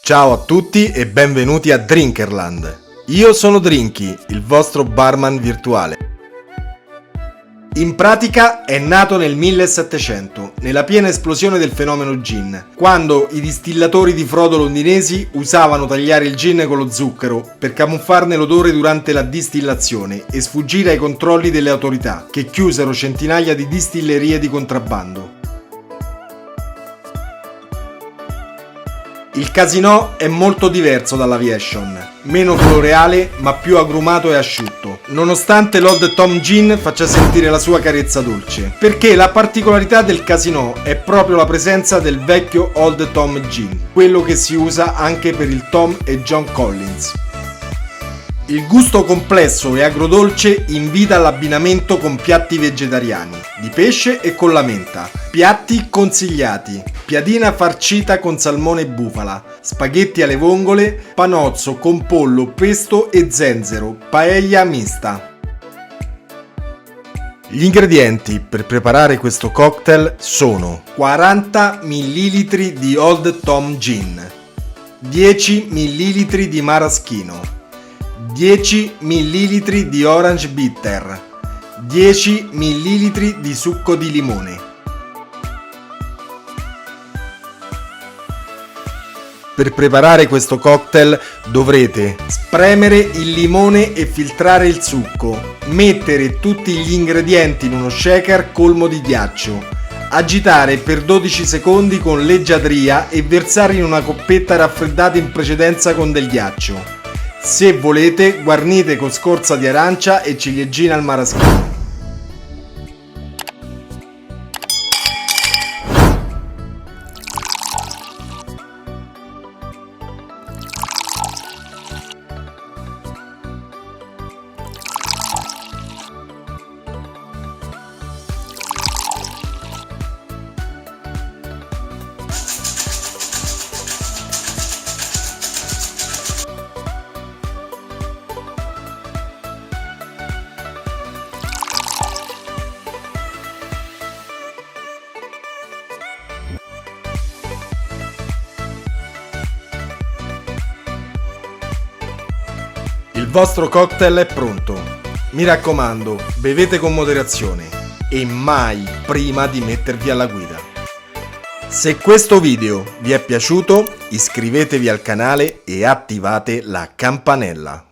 Ciao a tutti e benvenuti a Drinkerland. Io sono Drinky, il vostro barman virtuale. In pratica è nato nel 1700, nella piena esplosione del fenomeno gin, quando i distillatori di frodo londinesi usavano tagliare il gin con lo zucchero per camuffarne l'odore durante la distillazione e sfuggire ai controlli delle autorità, che chiusero centinaia di distillerie di contrabbando. Il Casino è molto diverso dall'Aviation, meno floreale ma più agrumato e asciutto, nonostante l'Old Tom Gin faccia sentire la sua carezza dolce, perché la particolarità del Casino è proprio la presenza del vecchio Old Tom Gin, quello che si usa anche per il Tom e John Collins. Il gusto complesso e agrodolce invita all'abbinamento con piatti vegetariani, di pesce e con la menta. Piatti consigliati: piadina farcita con salmone e bufala, spaghetti alle vongole, panozzo con pollo, pesto e zenzero, paella mista. Gli ingredienti per preparare questo cocktail sono 40 ml di Old Tom Gin, 10 ml di maraschino, 10 ml di orange bitter, 10 ml di succo di limone. Per preparare questo cocktail dovrete spremere il limone e filtrare il succo, mettere tutti gli ingredienti in uno shaker colmo di ghiaccio, agitare per 12 secondi con leggiadria e versare in una coppetta raffreddata in precedenza con del ghiaccio. Se volete, guarnite con scorza di arancia e ciliegina al maraschino. Il vostro cocktail è pronto. Mi raccomando, bevete con moderazione e mai prima di mettervi alla guida. Se questo video vi è piaciuto, iscrivetevi al canale e attivate la campanella.